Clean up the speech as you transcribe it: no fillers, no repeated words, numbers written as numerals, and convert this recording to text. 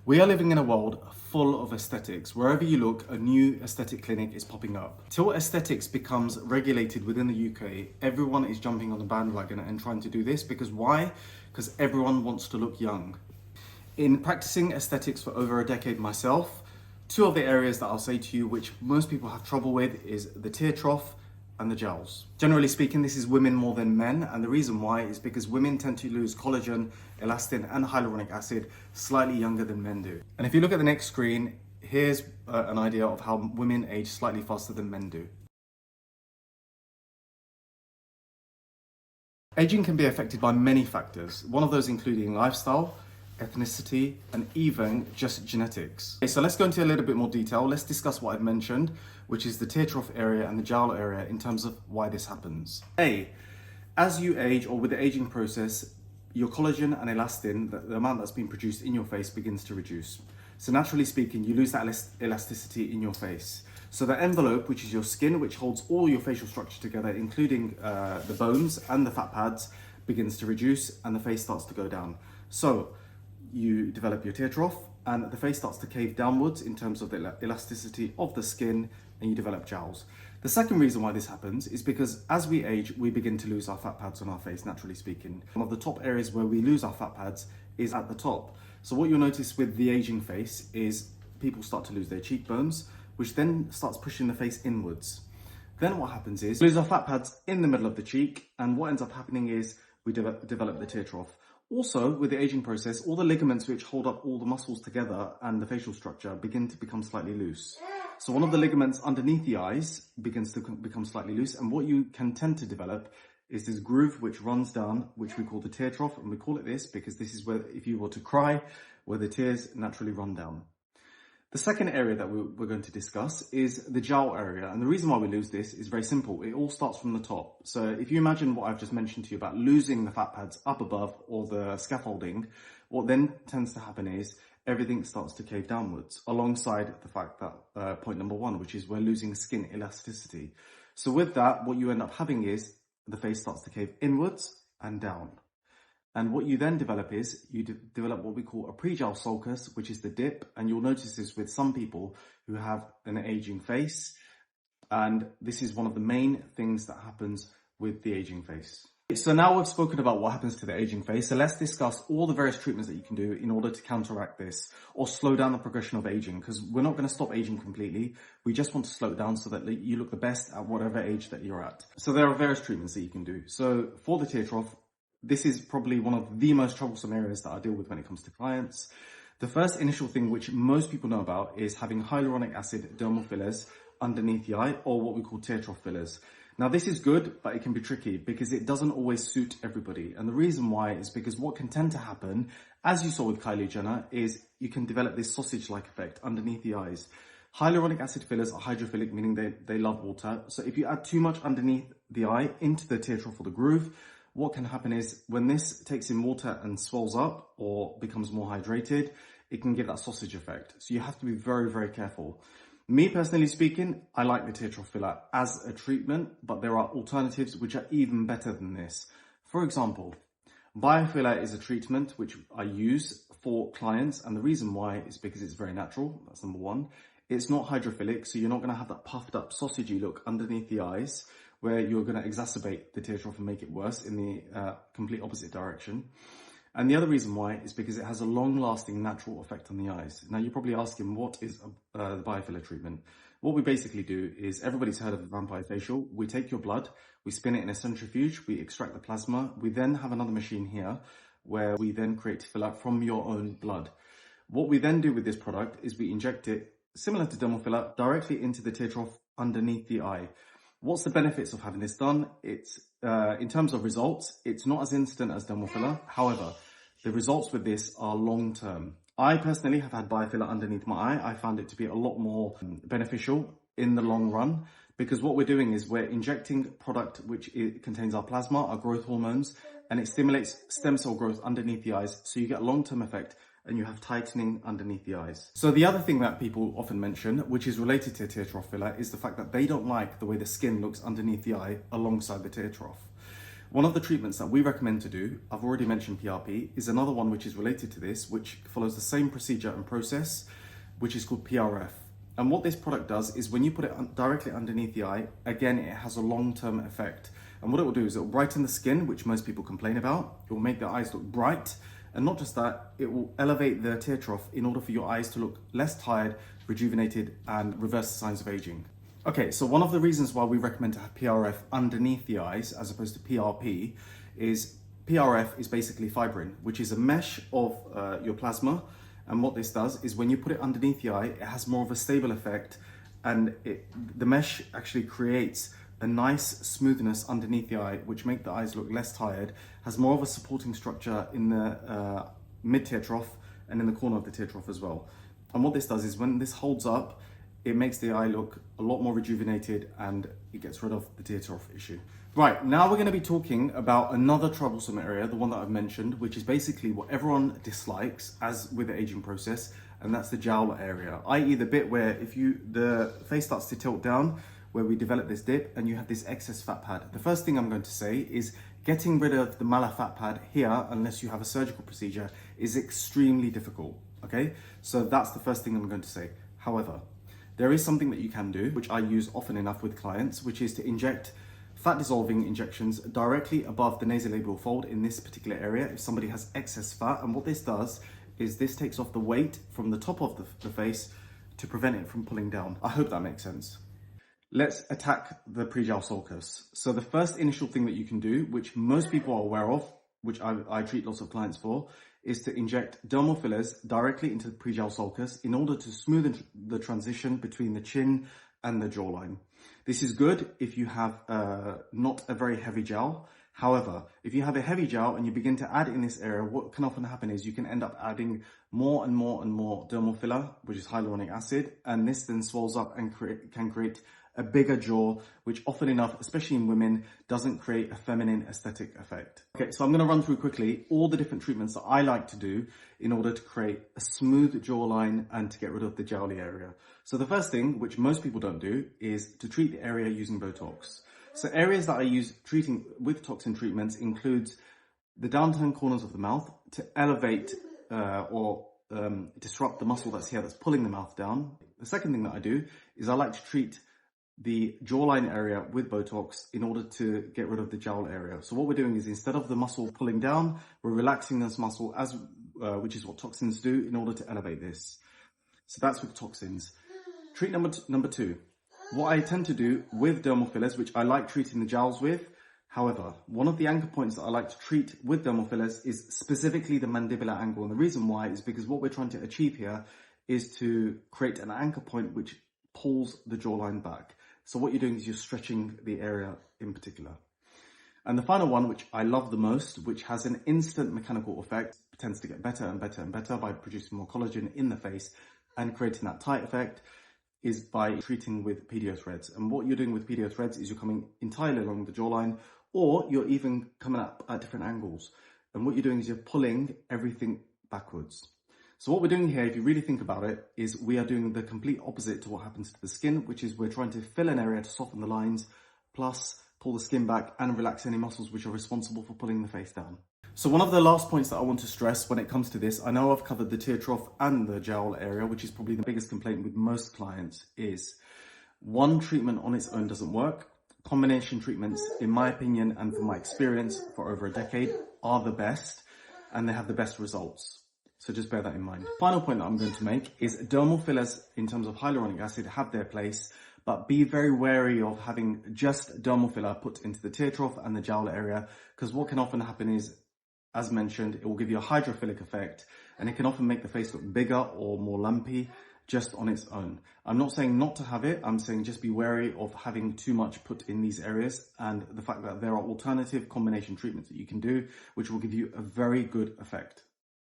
We are living in a world full of aesthetics. Wherever you look, a new aesthetic clinic is popping up. Till aesthetics becomes regulated within the UK, everyone is jumping on the bandwagon and trying to do this because why? Because everyone wants to look young. In practicing aesthetics for over a decade myself, two of the areas that I'll say to you which most people have trouble with is the tear trough and the jowls. Generally speaking, this is women more than men, and the reason why is because women tend to lose collagen, elastin and hyaluronic acid slightly younger than men do. And if you look at the next screen, here's an idea of how women age slightly faster than men do. Aging can be affected by many factors, one of those including lifestyle, ethnicity, and even just genetics. Okay, so let's go into a little bit more detail. Let's discuss what I've mentioned, which is the tear trough area and the jowl area in terms of why this happens. As you age or with the aging process, your collagen and elastin, the amount that's being produced in your face begins to reduce. So naturally speaking, you lose that elasticity in your face. So the envelope, which is your skin, which holds all your facial structure together, including the bones and the fat pads, begins to reduce and the face starts to go down. So you develop your tear trough and the face starts to cave downwards in terms of the elasticity of the skin, and you develop jowls. The second reason why this happens is because as we age, we begin to lose our fat pads on our face, naturally speaking. One of the top areas where we lose our fat pads is at the top. So what you'll notice with the aging face is people start to lose their cheekbones, which then starts pushing the face inwards. Then what happens is we lose our fat pads in the middle of the cheek, and what ends up happening is we develop the tear trough. Also, with the aging process, all the ligaments which hold up all the muscles together and the facial structure begin to become slightly loose. So one of the ligaments underneath the eyes begins to become slightly loose, and what you can tend to develop is this groove which runs down, which we call the tear trough, and we call it this because this is where, if you were to cry, where the tears naturally run down. The second area that we're going to discuss is the jowl area, and the reason why we lose this is very simple. It all starts from the top. So if you imagine what I've just mentioned to you about losing the fat pads up above or the scaffolding, what then tends to happen is everything starts to cave downwards, alongside the fact that point number one, which is we're losing skin elasticity. So with that, what you end up having is the face starts to cave inwards and down. And what you then develop is you develop what we call a pre-jowl sulcus, which is the dip. And you'll notice this with some people who have an aging face. And this is one of the main things that happens with the aging face. So now we've spoken about what happens to the aging face. So let's discuss all the various treatments that you can do in order to counteract this or slow down the progression of aging, because we're not going to stop aging completely. We just want to slow it down so that you look the best at whatever age that you're at. So there are various treatments that you can do. So for the tear trough, this is probably one of the most troublesome areas that I deal with when it comes to clients. The first initial thing which most people know about is having hyaluronic acid dermal fillers underneath the eye, or what we call tear trough fillers. Now this is good, but it can be tricky because it doesn't always suit everybody. And the reason why is because what can tend to happen, as you saw with Kylie Jenner, is you can develop this sausage-like effect underneath the eyes. Hyaluronic acid fillers are hydrophilic, meaning they love water. So if you add too much underneath the eye into the tear trough or the groove, what can happen is when this takes in water and swells up or becomes more hydrated, it can give that sausage effect. So you have to be very, very careful. Me personally speaking, I like the tear trough filler as a treatment, but there are alternatives which are even better than this. For example, biofiller is a treatment which I use for clients, and the reason why is because it's very natural. That's number one. It's not hydrophilic, so you're not going to have that puffed up sausagey look underneath the eyes, where you're going to exacerbate the tear trough and make it worse in the complete opposite direction. And the other reason why is because it has a long-lasting natural effect on the eyes. Now, you're probably asking, what is the biofiller treatment? What we basically do is, everybody's heard of a vampire facial. We take your blood, we spin it in a centrifuge, we extract the plasma. We then have another machine here where we then create filler from your own blood. What we then do with this product is we inject it, similar to dermal filler, directly into the tear trough underneath the eye. What's the benefits of having this done? It's in terms of results, it's not as instant as dermal filler. However, the results with this are long-term. I personally have had biofiller underneath my eye. I found it to be a lot more beneficial in the long run, because what we're doing is we're injecting product which contains our plasma, our growth hormones, and it stimulates stem cell growth underneath the eyes. So you get a long-term effect and you have tightening underneath the eyes. So the other thing that people often mention, which is related to tear trough filler, is the fact that they don't like the way the skin looks underneath the eye alongside the tear trough. One of the treatments that we recommend to do, I've already mentioned PRP, is another one which is related to this, which follows the same procedure and process, which is called PRF. And what this product does is when you put it directly underneath the eye, again, it has a long-term effect. And what it will do is it will brighten the skin, which most people complain about. It will make the eyes look bright. And not just that, it will elevate the tear trough in order for your eyes to look less tired, rejuvenated, and reverse the signs of aging. Okay, so one of the reasons why we recommend to have PRF underneath the eyes as opposed to PRP is PRF is basically fibrin, which is a mesh of your plasma. And what this does is when you put it underneath the eye, it has more of a stable effect, and the mesh actually creates a nice smoothness underneath the eye, which make the eyes look less tired, has more of a supporting structure in the mid-tear trough and in the corner of the tear trough as well. And what this does is when this holds up, it makes the eye look a lot more rejuvenated and it gets rid of the tear trough issue. Right, now we're going to be talking about another troublesome area, the one that I've mentioned, which is basically what everyone dislikes as with the aging process, and that's the jowl area, i.e. the bit where the face starts to tilt down, where we develop this dip and you have this excess fat pad. The first thing I'm going to say is getting rid of the malar fat pad here, unless you have a surgical procedure, is extremely difficult, okay? So that's the first thing I'm going to say. However, there is something that you can do, which I use often enough with clients, which is to inject fat dissolving injections directly above the nasolabial fold in this particular area if somebody has excess fat. And what this does is this takes off the weight from the top of the face to prevent it from pulling down. I hope that makes sense. Let's attack the pre-jowl sulcus. So the first initial thing that you can do, which most people are aware of, which I treat lots of clients for, is to inject dermal fillers directly into the pre-jowl sulcus in order to smoothen the transition between the chin and the jawline. This is good if you have not a very heavy jowl. However, if you have a heavy jowl and you begin to add in this area, what can often happen is you can end up adding more and more and more dermal filler, which is hyaluronic acid, and this then swells up and can create a bigger jaw, which often enough, especially in women, doesn't create a feminine aesthetic effect. Okay, so I'm going to run through quickly all the different treatments that I like to do in order to create a smooth jawline and to get rid of the jowly area. So the first thing, which most people don't do, is to treat the area using Botox. So areas that I use treating with toxin treatments includes the downturned corners of the mouth to elevate or disrupt the muscle that's here that's pulling the mouth down. The second thing that I do is I like to treat the jawline area with Botox in order to get rid of the jowl area. So what we're doing is instead of the muscle pulling down, we're relaxing this muscle, which is what toxins do, in order to elevate this. So that's with toxins. Treat number two. What I tend to do with dermal fillers, which I like treating the jowls with, however, one of the anchor points that I like to treat with dermal fillers is specifically the mandibular angle. And the reason why is because what we're trying to achieve here is to create an anchor point which pulls the jawline back. So what you're doing is you're stretching the area in particular. And the final one, which I love the most, which has an instant mechanical effect, tends to get better and better and better by producing more collagen in the face and creating that tight effect, is by treating with PDO threads. And what you're doing with PDO threads is you're coming entirely along the jawline, or you're even coming up at different angles. And what you're doing is you're pulling everything backwards. So what we're doing here, if you really think about it, is we are doing the complete opposite to what happens to the skin, which is we're trying to fill an area to soften the lines, plus pull the skin back and relax any muscles which are responsible for pulling the face down. So one of the last points that I want to stress when it comes to this, I know I've covered the tear trough and the jowl area, which is probably the biggest complaint with most clients, is one treatment on its own doesn't work. Combination treatments, in my opinion and from my experience for over a decade, are the best and they have the best results. So just bear that in mind. Final point that I'm going to make is dermal fillers in terms of hyaluronic acid have their place, but be very wary of having just dermal filler put into the tear trough and the jowl area, because what can often happen is, as mentioned, it will give you a hydrophilic effect and it can often make the face look bigger or more lumpy just on its own. I'm not saying not to have it, I'm saying just be wary of having too much put in these areas, and the fact that there are alternative combination treatments that you can do, which will give you a very good effect.